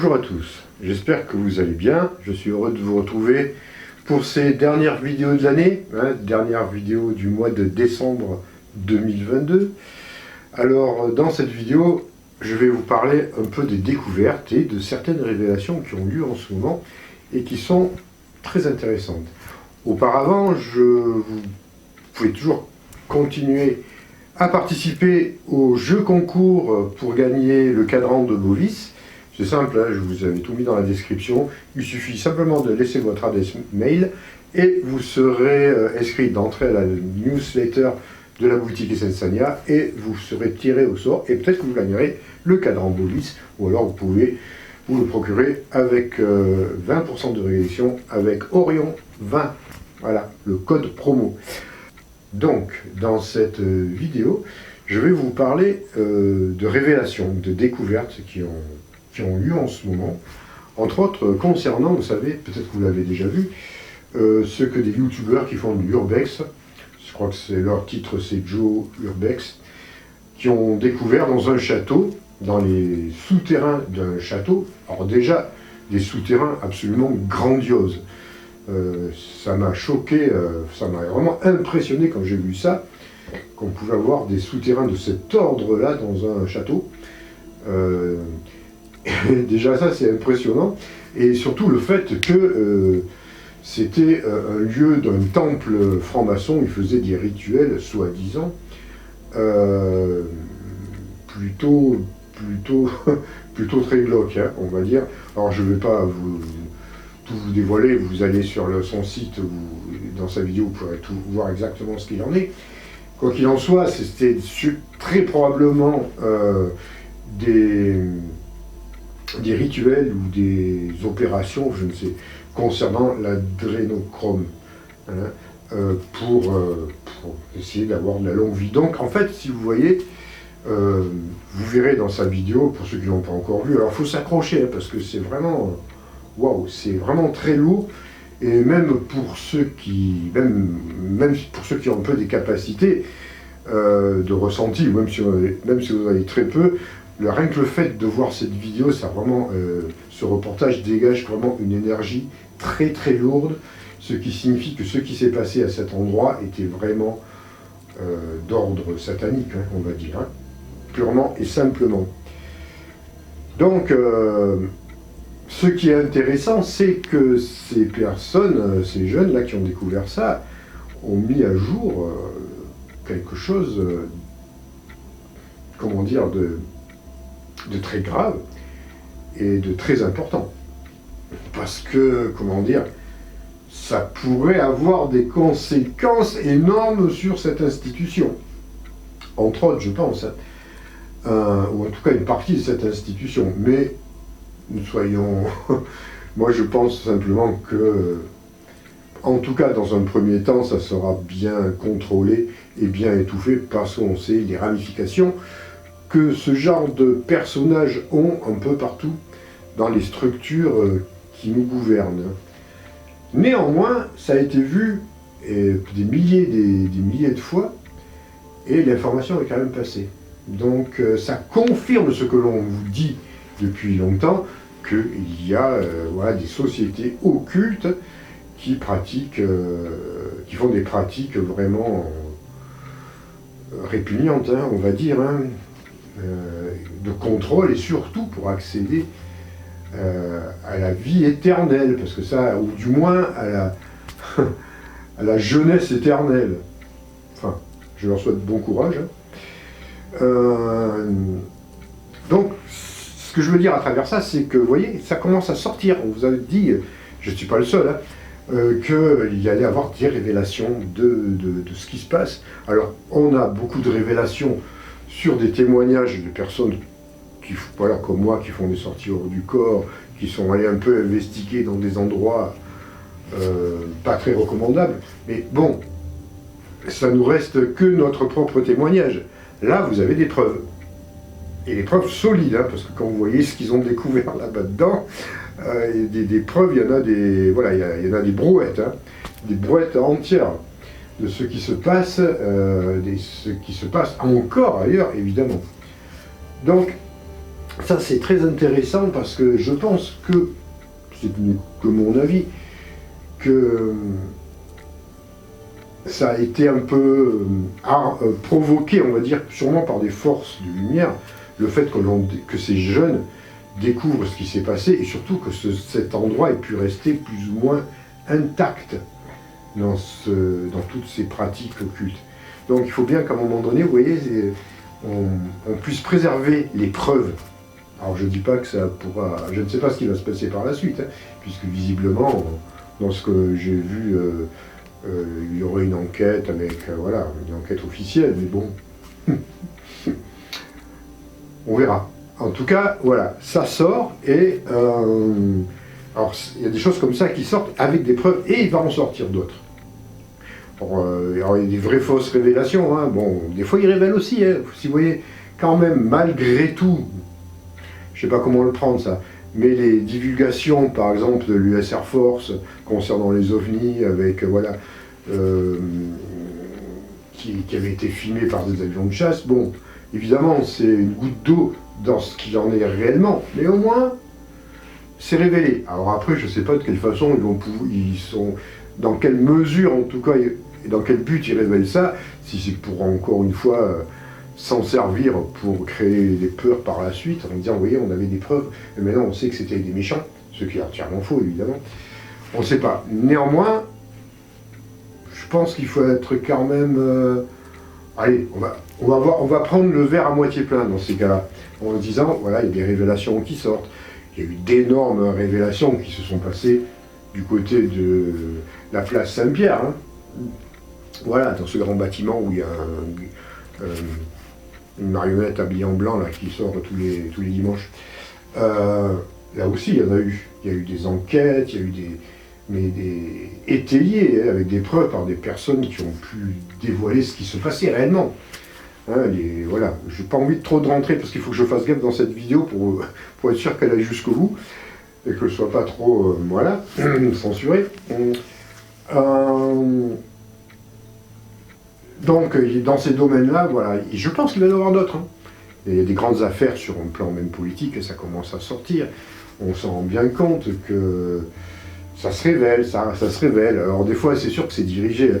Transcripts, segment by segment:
Bonjour à tous, j'espère que vous allez bien. Je suis heureux de vous retrouver pour ces dernières vidéos de l'année, dernière vidéo du mois de décembre 2022. Alors, dans cette vidéo, je vais vous parler un peu des découvertes et de certaines révélations qui ont lieu en ce moment et qui sont très intéressantes. Auparavant, vous pouvez toujours continuer à participer au jeu concours pour gagner le cadran de Bovis. C'est simple, je vous avais tout mis dans la description. Il suffit simplement de laisser votre adresse mail et vous serez inscrit d'entrée à la newsletter de la boutique Essensania et vous serez tiré au sort et peut-être que vous gagnerez le cadran Bovis ou alors vous pouvez vous le procurer avec 20% de réduction avec Orion 20. Voilà, le code promo. Donc, dans cette vidéo, je vais vous parler de révélations, de découvertes qui ont lieu en ce moment. Entre autres, concernant, vous savez, peut-être que vous l'avez déjà vu, ce que des youtubeurs qui font de l'urbex, je crois que c'est leur titre, c'est Joe Urbex, qui ont découvert dans un château, dans les souterrains d'un château, alors déjà, des souterrains absolument grandioses. Ça m'a choqué, ça m'a vraiment impressionné quand j'ai vu ça, qu'on pouvait avoir des souterrains de cet ordre-là dans un château. Déjà ça c'est impressionnant, et surtout le fait que c'était un lieu d'un temple franc-maçon, il faisait des rituels soi-disant plutôt très glauques, on va dire. Alors je ne vais pas tout vous dévoiler, vous allez sur son site, dans sa vidéo vous pourrez tout voir exactement ce qu'il en est. Quoi qu'il en soit, c'était très probablement des rituels ou des opérations, je ne sais, concernant l'adrénochrome, pour essayer d'avoir de la longue vie. Donc en fait, si vous voyez, vous verrez dans sa vidéo, pour ceux qui ne l'ont pas encore vu, alors il faut s'accrocher, parce que c'est vraiment, waouh, c'est vraiment très lourd, et même pour ceux qui ont un peu des capacités de ressenti, même si vous avez très peu, rien que le fait de voir cette vidéo, ça vraiment, ce reportage dégage vraiment une énergie très très lourde, ce qui signifie que ce qui s'est passé à cet endroit était vraiment d'ordre satanique, on va dire, purement et simplement. Donc, ce qui est intéressant, c'est que ces personnes, ces jeunes-là qui ont découvert ça, ont mis à jour quelque chose, comment dire, de très grave et de très important. Parce que, comment dire, ça pourrait avoir des conséquences énormes sur cette institution. Entre autres, je pense, ou en tout cas une partie de cette institution. Mais, nous soyons... moi, je pense simplement que, en tout cas, dans un premier temps, ça sera bien contrôlé et bien étouffé parce qu'on sait les ramifications que ce genre de personnages ont un peu partout dans les structures qui nous gouvernent. Néanmoins, ça a été vu des milliers de fois, et l'information est quand même passée. Donc ça confirme ce que l'on vous dit depuis longtemps, qu'il y a des sociétés occultes qui font des pratiques vraiment répugnantes, on va dire, de contrôle, et surtout pour accéder à la vie éternelle, parce que ça, ou du moins à la jeunesse éternelle. Enfin, je leur souhaite bon courage. Donc, ce que je veux dire à travers ça, c'est que, vous voyez, ça commence à sortir. On vous a dit, je ne suis pas le seul, qu'il y allait avoir des révélations de ce qui se passe. Alors, on a beaucoup de révélations sur des témoignages de personnes qui, voilà, comme moi, qui font des sorties hors du corps, qui sont allés un peu investiguer dans des endroits pas très recommandables. Mais bon, ça nous reste que notre propre témoignage. Là, vous avez des preuves. Et des preuves solides, parce que quand vous voyez ce qu'ils ont découvert là-bas dedans, des preuves, il y en a des, voilà, il y en a des brouettes, des brouettes entières de ce qui se passe, ce qui se passe encore ailleurs, évidemment. Donc, Ça c'est très intéressant parce que je pense que, c'est que mon avis, que ça a été un peu provoqué, on va dire, sûrement par des forces de lumière, le fait que ces jeunes découvrent ce qui s'est passé et surtout que cet endroit ait pu rester plus ou moins intact dans toutes ces pratiques occultes. Donc il faut bien qu'à un moment donné, vous voyez, on puisse préserver les preuves. Alors je ne dis pas que ça pourra... Je ne sais pas ce qui va se passer par la suite, hein, puisque visiblement, dans ce que j'ai vu, il y aurait une enquête avec... voilà, une enquête officielle, mais bon... on verra. En tout cas, voilà, ça sort et... alors, il y a des choses comme ça qui sortent avec des preuves et il va en sortir d'autres. Alors, il y a des vraies fausses révélations, hein. Bon, des fois il révèle aussi, hein. Si vous voyez, quand même, malgré tout, je ne sais pas comment le prendre ça, mais les divulgations, par exemple, de l'US Air Force concernant les ovnis, avec, voilà, qui avaient été filmés par des avions de chasse, bon, évidemment, c'est une goutte d'eau dans ce qu'il en est réellement, mais au moins, c'est révélé. Alors après, je ne sais pas de quelle façon ils sont, dans quelle mesure, en tout cas, et dans quel but ils révèlent ça, si c'est pour, encore une fois, s'en servir pour créer des peurs par la suite, en disant, vous voyez, on avait des preuves, mais maintenant on sait que c'était des méchants, ce qui est entièrement faux, évidemment. On ne sait pas. Néanmoins, je pense qu'il faut être quand même... allez, on va prendre le verre à moitié plein dans ces cas-là, en disant, voilà, il y a des révélations qui sortent. Il y a eu d'énormes révélations qui se sont passées du côté de la place Saint-Pierre. Hein. Voilà, dans ce grand bâtiment où il y a une marionnette habillée en blanc là, qui sort tous les dimanches. Là aussi, il y en a eu. Il y a eu des enquêtes, il y a eu des étayés, hein, avec des preuves par des personnes qui ont pu dévoiler ce qui se passait réellement. Hein, voilà, j'ai pas envie de trop de rentrer parce qu'il faut que je fasse gaffe dans cette vidéo pour être sûr qu'elle aille jusqu'au bout et que je ne sois pas trop, voilà, censuré. Donc, dans ces domaines-là, voilà, je pense qu'il va y en avoir d'autres. Hein. Il y a des grandes affaires sur un plan même politique et ça commence à sortir. On s'en rend bien compte que ça se révèle, ça se révèle. Alors des fois, c'est sûr que c'est dirigé,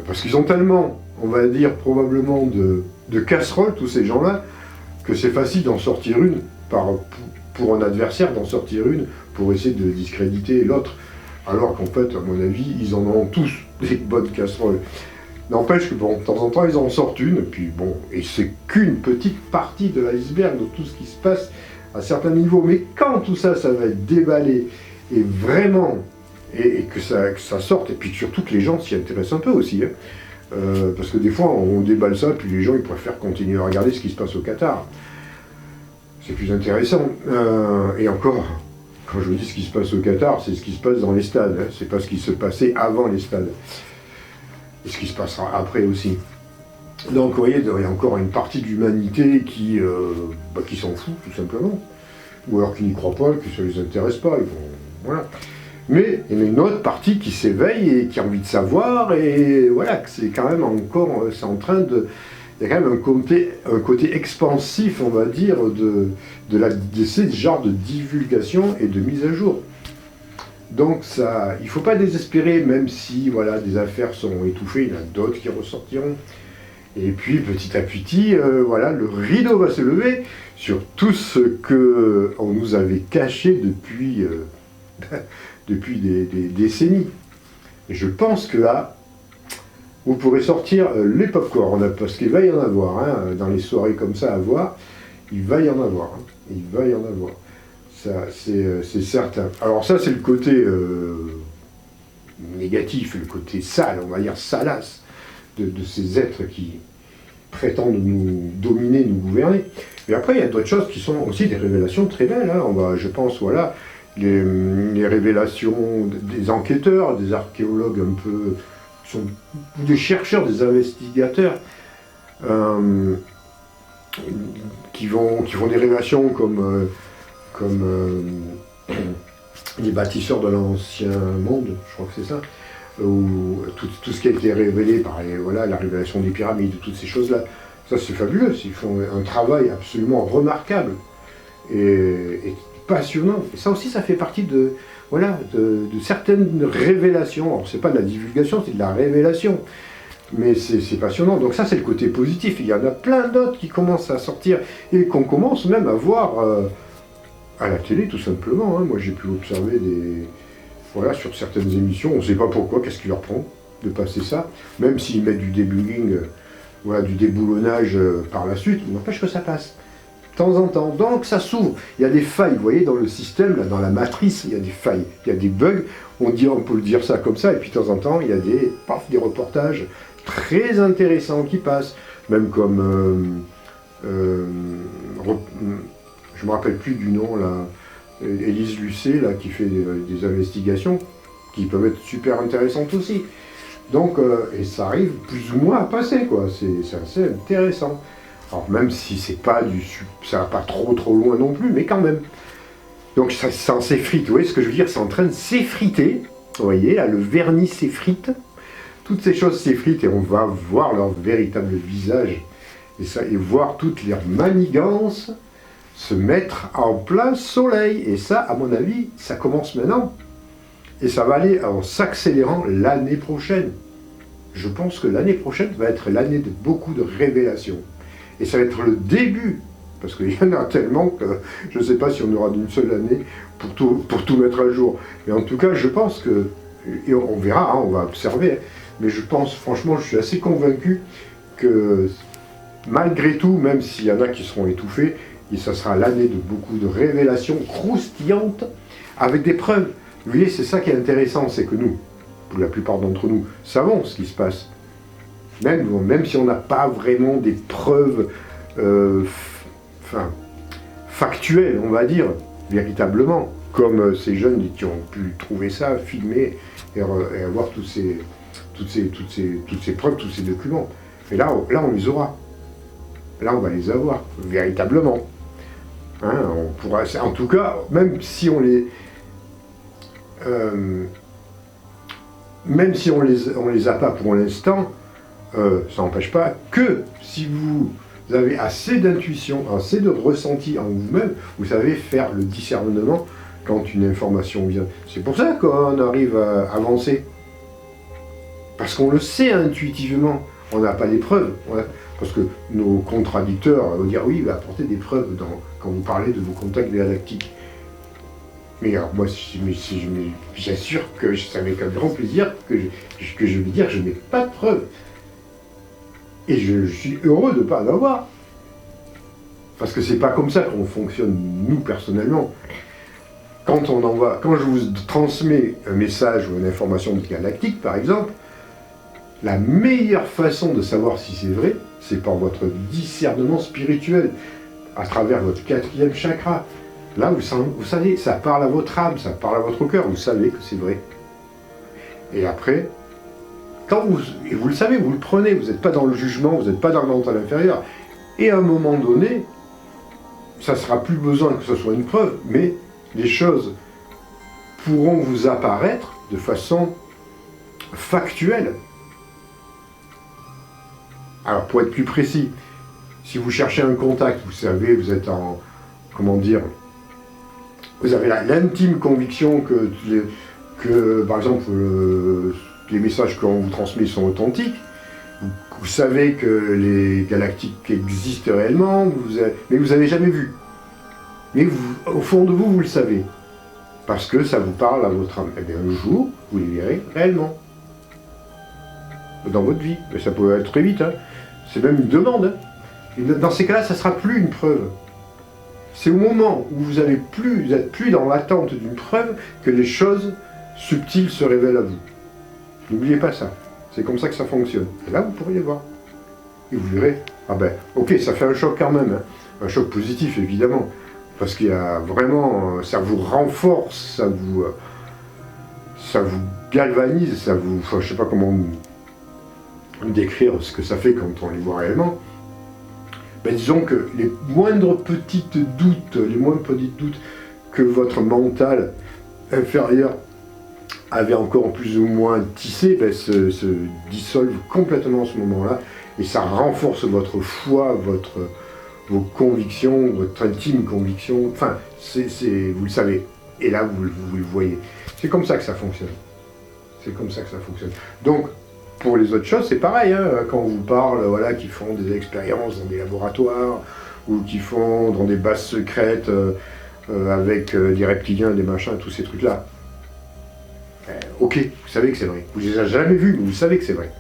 parce qu'ils ont tellement, on va dire, probablement de casseroles, tous ces gens-là, que c'est facile d'en sortir une, pour un adversaire, d'en sortir une, pour essayer de discréditer l'autre. Alors qu'en fait, à mon avis, ils en ont tous des bonnes casseroles. N'empêche que, bon, de temps en temps, ils en sortent une, et puis bon, et c'est qu'une petite partie de l'iceberg de tout ce qui se passe à certains niveaux. Mais quand tout ça, ça va être déballé, et vraiment, et que ça sorte, et puis surtout que les gens s'y intéressent un peu aussi, hein. Parce que des fois, on déballe ça, puis les gens, ils préfèrent continuer à regarder ce qui se passe au Qatar. C'est plus intéressant. Et encore, quand je vous dis ce qui se passe au Qatar, c'est ce qui se passe dans les stades, hein. C'est pas ce qui se passait avant les stades. Et ce qui se passera après aussi. Donc vous voyez, il y a encore une partie de l'humanité qui s'en fout, tout simplement. Ou alors qui n'y croit pas, que ça ne les intéresse pas. Voilà. Mais il y en a une autre partie qui s'éveille et qui a envie de savoir, et voilà, que c'est quand même encore, c'est en train de... Il y a quand même un côté expansif, on va dire, de ce genre de divulgation et de mise à jour. Donc ça, il ne faut pas désespérer, même si voilà, des affaires sont étouffées, il y en a d'autres qui ressortiront. Et puis petit à petit, voilà, le rideau va se lever sur tout ce qu'on nous avait caché depuis, depuis des décennies. Et je pense que là, vous pourrez sortir les pop-corn, parce qu'il va y en avoir, hein, dans les soirées comme ça à voir, il va y en avoir, hein, il va y en avoir. Ça, c'est certain. Alors ça, c'est le côté négatif, le côté sale, on va dire salace, de ces êtres qui prétendent nous dominer, nous gouverner. Mais après, il y a d'autres choses qui sont aussi des révélations très belles. Hein. Je pense, voilà, les révélations des enquêteurs, des archéologues un peu, des chercheurs, des investigateurs, qui font des révélations comme les bâtisseurs de l'ancien monde, je crois que c'est ça, ou tout ce qui a été révélé par voilà, la révélation des pyramides, toutes ces choses-là. Ça c'est fabuleux, ils font un travail absolument remarquable est passionnant. Et ça aussi, ça fait partie de, voilà, de certaines révélations. Alors, c'est pas de la divulgation, c'est de la révélation. Mais c'est passionnant. Donc ça, c'est le côté positif. Il y en a plein d'autres qui commencent à sortir et qu'on commence même à voir à la télé, tout simplement. Hein. Moi, j'ai pu observer voilà, sur certaines émissions, on ne sait pas pourquoi, qu'est-ce qui leur prend de passer ça. Même s'ils mettent du debugging, voilà, du déboulonnage par la suite, il n'empêche que ça passe. De temps en temps. Donc ça s'ouvre. Il y a des failles, vous voyez, dans le système, là, dans la matrice, il y a des failles, il y a des bugs. On peut le dire ça comme ça, et puis de temps en temps, il y a des reportages très intéressants qui passent. Même comme, je me rappelle plus du nom, là, Élise Lucet, là, qui fait des investigations, qui peuvent être super intéressantes aussi. Donc, et ça arrive plus ou moins à passer, quoi. C'est assez intéressant. Alors même si ça va pas trop loin non plus, mais quand même. Donc ça s'effrite, vous voyez ce que je veux dire, c'est en train de s'effriter. Vous voyez, là, le vernis s'effrite. Toutes ces choses s'effritent et on va voir leur véritable visage. Et voir toutes leurs manigances se mettre en plein soleil. Et ça, à mon avis, ça commence maintenant. Et ça va aller en s'accélérant l'année prochaine. Je pense que l'année prochaine va être l'année de beaucoup de révélations. Et ça va être le début, parce qu'il y en a tellement que je ne sais pas si on aura d'une seule année pour tout mettre à jour. Mais en tout cas, je pense que, et on verra, hein, on va observer, mais je pense, franchement, je suis assez convaincu que malgré tout, même s'il y en a qui seront étouffés, et ça sera l'année de beaucoup de révélations croustillantes avec des preuves. Vous voyez, c'est ça qui est intéressant, c'est que nous, pour la plupart d'entre nous, savons ce qui se passe. Même si on n'a pas vraiment des preuves factuelles, on va dire, véritablement, comme ces jeunes qui ont pu trouver ça, filmer et avoir toutes ces preuves, tous ces documents. Et là, on les aura. Là, on va les avoir, véritablement. Hein, on pourra, en tout cas, même si on les a pas pour l'instant, ça n'empêche pas que si vous avez assez d'intuition, assez de ressenti en vous-même, vous savez faire le discernement quand une information vient. C'est pour ça qu'on arrive à avancer. Parce qu'on le sait intuitivement, on n'a pas les preuves. Parce que nos contradicteurs vont dire oui, il va apporter des preuves quand vous parlez de vos contacts galactiques. Mais alors moi, j'assure que ça m'est avec grand plaisir que je vais dire que je n'ai pas de preuves. Et je suis heureux de ne pas en avoir. Parce que c'est pas comme ça qu'on fonctionne, nous, personnellement. Quand je vous transmets un message ou une information galactique, par exemple, la meilleure façon de savoir si c'est vrai, c'est par votre discernement spirituel, à travers votre 4e chakra. Là, vous savez, ça parle à votre âme, ça parle à votre cœur, vous savez que c'est vrai. Et après, et vous le savez, vous le prenez, vous n'êtes pas dans le jugement, vous n'êtes pas dans le mental inférieur. Et à un moment donné, ça ne sera plus besoin que ce soit une preuve, mais les choses pourront vous apparaître de façon factuelle. Alors, pour être plus précis, si vous cherchez un contact, vous savez, vous êtes en, comment dire, vous avez l'intime conviction que par exemple, les messages qu'on vous transmet sont authentiques. Vous savez que les galactiques existent réellement, mais vous n'avez jamais vu. Mais au fond de vous, vous le savez. Parce que ça vous parle à votre âme. Eh bien, un jour, vous les verrez réellement. Dans votre vie. Mais ça peut être très vite. Hein. C'est même une demande. Hein. Et dans ces cas-là, ça ne sera plus une preuve. C'est au moment où vous n'êtes plus dans l'attente d'une preuve que les choses subtiles se révèlent à vous. N'oubliez pas ça. C'est comme ça que ça fonctionne. Et là, vous pourriez voir. Et vous verrez. Ah ben, ok, ça fait un choc quand même. Hein. Un choc positif, évidemment. Parce qu'il y a vraiment... Ça vous renforce, ça vous galvanise, ça vous... Enfin, je sais pas comment décrire ce que ça fait quand on les voit réellement. Ben, disons que les moindres petits doutes que votre mental inférieur avait encore plus ou moins tissé, ben, se dissolvent complètement à ce moment-là, et ça renforce votre foi, vos convictions, votre intime conviction, enfin, vous le savez, et là, vous le voyez. C'est comme ça que ça fonctionne. C'est comme ça que ça fonctionne. Donc, pour les autres choses, c'est pareil, hein, quand on vous parle, voilà, qui font des expériences dans des laboratoires, ou qui font dans des bases secrètes, avec des reptiliens, des machins, tous ces trucs-là. Ok, vous savez que c'est vrai. Vous ne les avez jamais vus, mais vous savez que c'est vrai.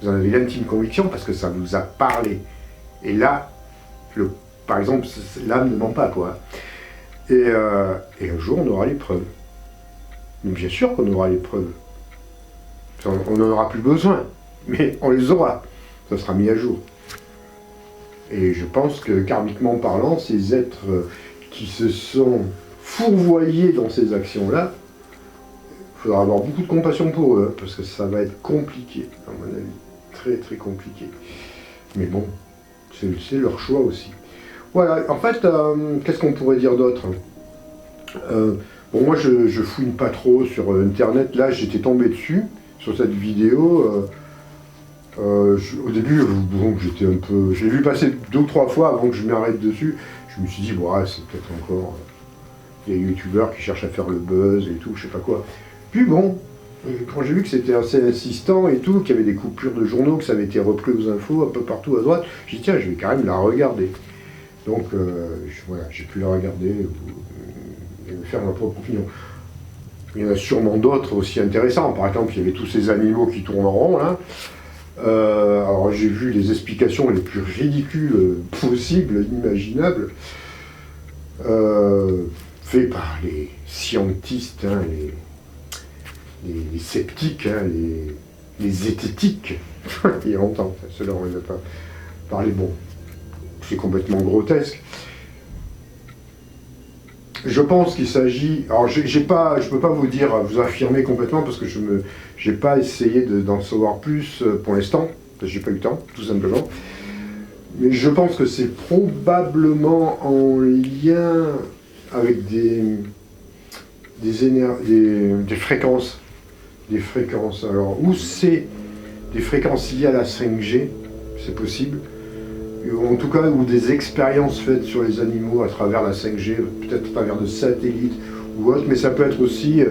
Vous en avez l'intime conviction parce que ça vous a parlé. Et là, par exemple, l'âme ne ment pas, quoi. Et un jour, on aura les preuves. Mais bien sûr qu'on aura les preuves. On n'en aura plus besoin, mais on les aura. Ça sera mis à jour. Et je pense que, karmiquement parlant, ces êtres qui se sont fourvoyés dans ces actions-là, il faudra avoir beaucoup de compassion pour eux, parce que ça va être compliqué, à mon avis. Très très compliqué. Mais bon, c'est leur choix aussi. Voilà, en fait, qu'est-ce qu'on pourrait dire d'autre? Bon, moi je fouine pas trop sur Internet, là j'étais tombé dessus, sur cette vidéo. Au début, bon, j'étais un peu... J'ai vu passer 2 ou 3 fois avant que je m'arrête dessus. Je me suis dit, ouais, c'est peut-être encore des youtubeurs qui cherchent à faire le buzz et tout, je sais pas quoi. Puis bon, quand j'ai vu que c'était assez insistant et tout, qu'il y avait des coupures de journaux, que ça avait été repris aux infos un peu partout à droite, j'ai dit, tiens, je vais quand même la regarder. Donc, voilà, j'ai pu la regarder et me faire ma propre opinion. Il y en a sûrement d'autres aussi intéressants. Par exemple, il y avait tous ces animaux qui tournent en rond, là. Alors j'ai vu les explications les plus ridicules possibles, imaginables, faites par les scientistes, hein, les sceptiques, hein, les zététiques. Il y a longtemps, ceux-là on ne les a pas parlé. Bon, c'est complètement grotesque. Je pense qu'il s'agit... Alors, je ne peux pas vous dire, vous affirmer complètement, parce que je n'ai pas essayé d'en savoir plus pour l'instant, parce que j'ai pas eu le temps, tout simplement. Mais je pense que c'est probablement en lien avec des fréquences. Des fréquences. Alors, ou c'est des fréquences liées à la 5G, c'est possible. En tout cas, ou des expériences faites sur les animaux à travers la 5G, peut-être à travers de satellites ou autre, mais ça peut être aussi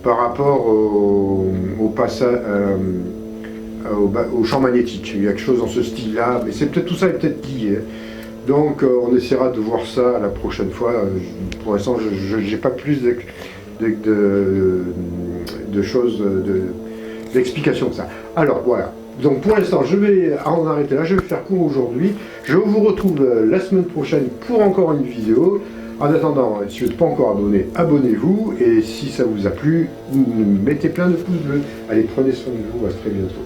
par rapport au champ magnétique. Il y a quelque chose dans ce style-là, mais c'est peut-être tout ça est peut-être lié. Donc on essaiera de voir ça la prochaine fois. Pour l'instant, je n'ai pas plus de choses, d'explications que ça. Alors voilà. Donc pour l'instant, je vais en arrêter là, je vais faire court aujourd'hui. Je vous retrouve la semaine prochaine pour encore une vidéo. En attendant, si vous n'êtes pas encore abonné, abonnez-vous. Et si ça vous a plu, mettez plein de pouces bleus. Allez, prenez soin de vous, à très bientôt.